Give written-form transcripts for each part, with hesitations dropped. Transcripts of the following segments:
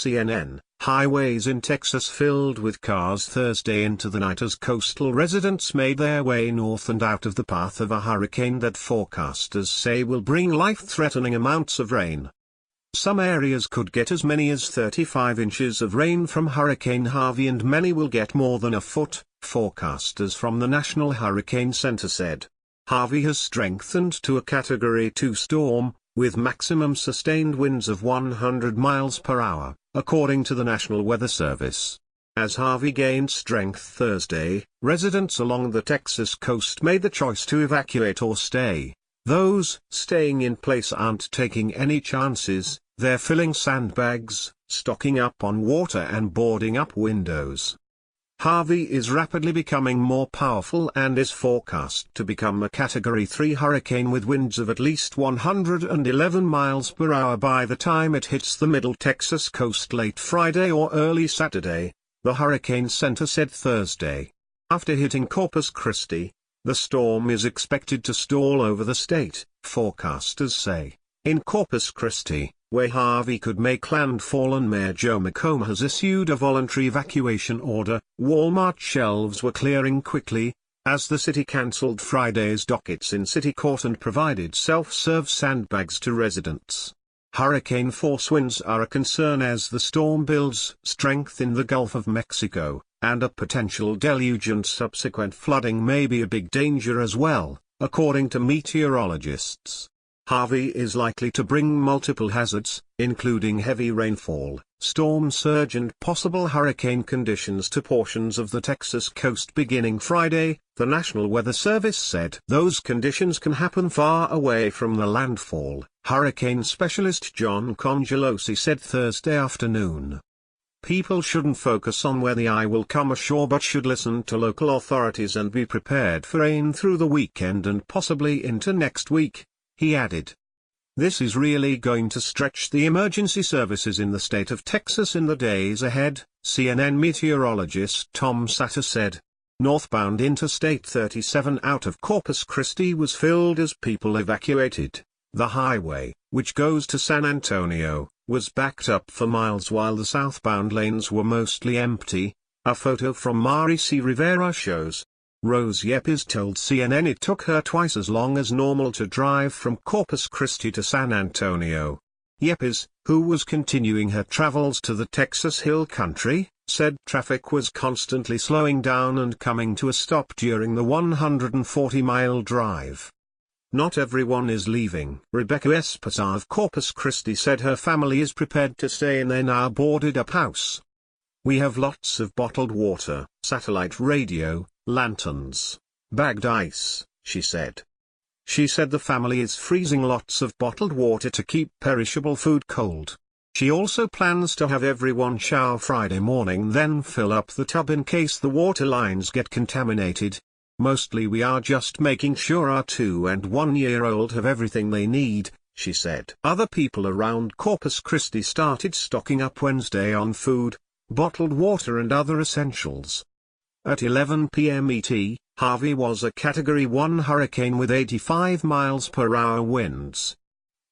CNN, highways in Texas filled with cars Thursday into the night as coastal residents made their way north and out of the path of a hurricane that forecasters say will bring life-threatening amounts of rain. Some areas could get as many as 35 inches of rain from Hurricane Harvey and many will get more than a foot, forecasters from the National Hurricane Center said. Harvey has strengthened to a Category 2 storm, with maximum sustained winds of 100 miles per hour, according to the National Weather Service. As Harvey gained strength Thursday, residents along the Texas coast made the choice to evacuate or stay. Those staying in place aren't taking any chances, they're filling sandbags, stocking up on water and boarding up windows. Harvey is rapidly becoming more powerful and is forecast to become a Category 3 hurricane with winds of at least 111 miles per hour by the time it hits the middle Texas coast late Friday or early Saturday, the Hurricane Center said Thursday. After hitting Corpus Christi, the storm is expected to stall over the state, forecasters say. In Corpus Christi, where Harvey could make landfall and Mayor Joe McComb has issued a voluntary evacuation order, Walmart shelves were clearing quickly, as the city cancelled Friday's dockets in city court and provided self-serve sandbags to residents. Hurricane force winds are a concern as the storm builds strength in the Gulf of Mexico, and a potential deluge and subsequent flooding may be a big danger as well, according to meteorologists. Harvey is likely to bring multiple hazards, including heavy rainfall, storm surge and possible hurricane conditions to portions of the Texas coast beginning Friday, the National Weather Service said. Those conditions can happen far away from the landfall, hurricane specialist John Congelosi said Thursday afternoon. People shouldn't focus on where the eye will come ashore but should listen to local authorities and be prepared for rain through the weekend and possibly into next week, he added. This is really going to stretch the emergency services in the state of Texas in the days ahead, CNN meteorologist Tom Satter said. Northbound Interstate 37 out of Corpus Christi was filled as people evacuated. The highway, which goes to San Antonio, was backed up for miles while the southbound lanes were mostly empty, a photo from Mari C. Rivera shows. Rose Yepes told CNN it took her twice as long as normal to drive from Corpus Christi to San Antonio. Yepes, who was continuing her travels to the Texas Hill Country, said traffic was constantly slowing down and coming to a stop during the 140-mile drive. Not everyone is leaving. Rebecca Espasa of Corpus Christi said her family is prepared to stay in their now boarded-up house. We have lots of bottled water, satellite radio, lanterns, bagged ice, she said. She said the family is freezing lots of bottled water to keep perishable food cold. She also plans to have everyone shower Friday morning then fill up the tub in case the water lines get contaminated. Mostly we are just making sure our 2- and 1-year-old have everything they need, she said. Other people around Corpus Christi started stocking up Wednesday on food, bottled water and other essentials. At 11 p.m. ET, Harvey was a Category 1 hurricane with 85 miles per hour winds.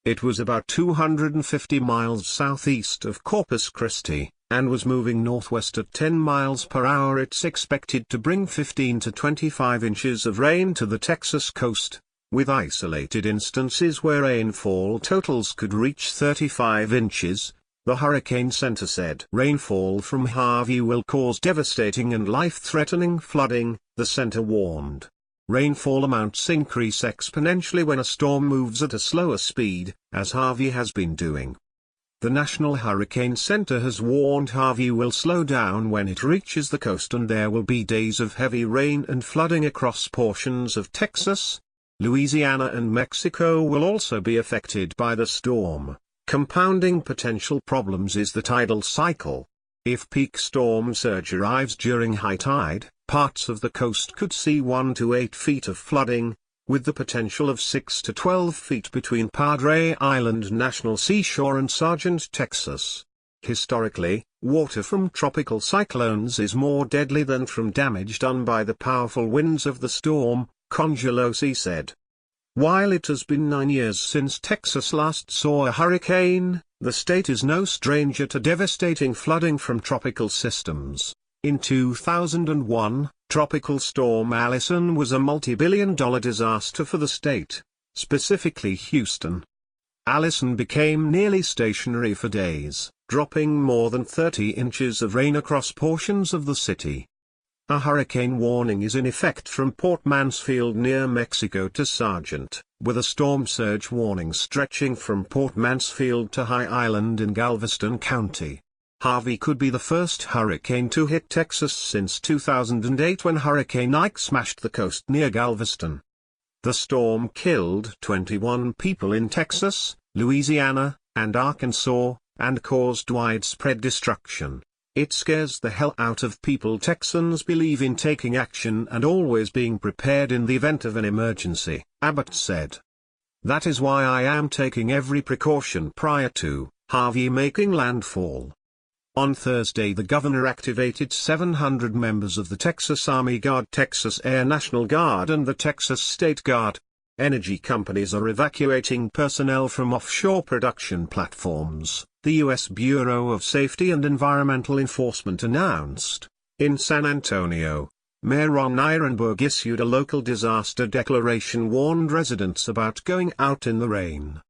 It was about 250 miles southeast of Corpus Christi, and was moving northwest at 10 miles per hour. It's expected to bring 15 to 25 inches of rain to the Texas coast, with isolated instances where rainfall totals could reach 35 inches. The Hurricane Center said rainfall from Harvey will cause devastating and life-threatening flooding, the center warned. Rainfall amounts increase exponentially when a storm moves at a slower speed, as Harvey has been doing. The National Hurricane Center has warned Harvey will slow down when it reaches the coast and there will be days of heavy rain and flooding across portions of Texas. Louisiana and Mexico will also be affected by the storm. Compounding potential problems is the tidal cycle. If peak storm surge arrives during high tide, parts of the coast could see 1 to 8 feet of flooding, with the potential of 6 to 12 feet between Padre Island National Seashore and Sargent, Texas. Historically, water from tropical cyclones is more deadly than from damage done by the powerful winds of the storm, Congelosi said. While it has been 9 years since Texas last saw a hurricane, The state is no stranger to devastating flooding from tropical systems. In 2001, Tropical Storm Allison was a multi-billion-dollar disaster for the state, specifically Houston. Allison became nearly stationary for days, dropping more than 30 inches of rain across portions of the city. A hurricane warning is in effect from Port Mansfield near Mexico to Sargent, with a storm surge warning stretching from Port Mansfield to High Island in Galveston County. Harvey could be the first hurricane to hit Texas since 2008 when Hurricane Ike smashed the coast near Galveston. The storm killed 21 people in Texas, Louisiana, and Arkansas, and caused widespread destruction. It scares the hell out of people. Texans believe in taking action and always being prepared in the event of an emergency, Abbott said. That is why I am taking every precaution prior to Harvey making landfall. On Thursday, the governor activated 700 members of the Texas Army Guard, Texas Air National Guard, and the Texas State Guard. Energy companies are evacuating personnel from offshore production platforms, the U.S. Bureau of Safety and Environmental Enforcement announced. In San Antonio, Mayor Ron Nirenberg issued a local disaster declaration, warned residents about going out in the rain.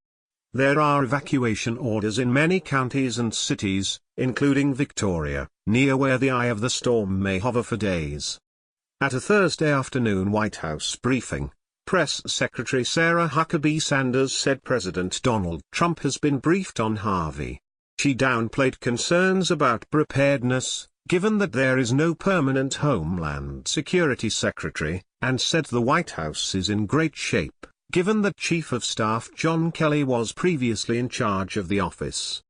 There are evacuation orders in many counties and cities, including Victoria, near where the eye of the storm may hover for days. At a Thursday afternoon White House briefing, Press Secretary Sarah Huckabee Sanders said President Donald Trump has been briefed on Harvey. She downplayed concerns about preparedness, given that there is no permanent Homeland Security Secretary, and said the White House is in great shape, given that Chief of Staff John Kelly was previously in charge of the office.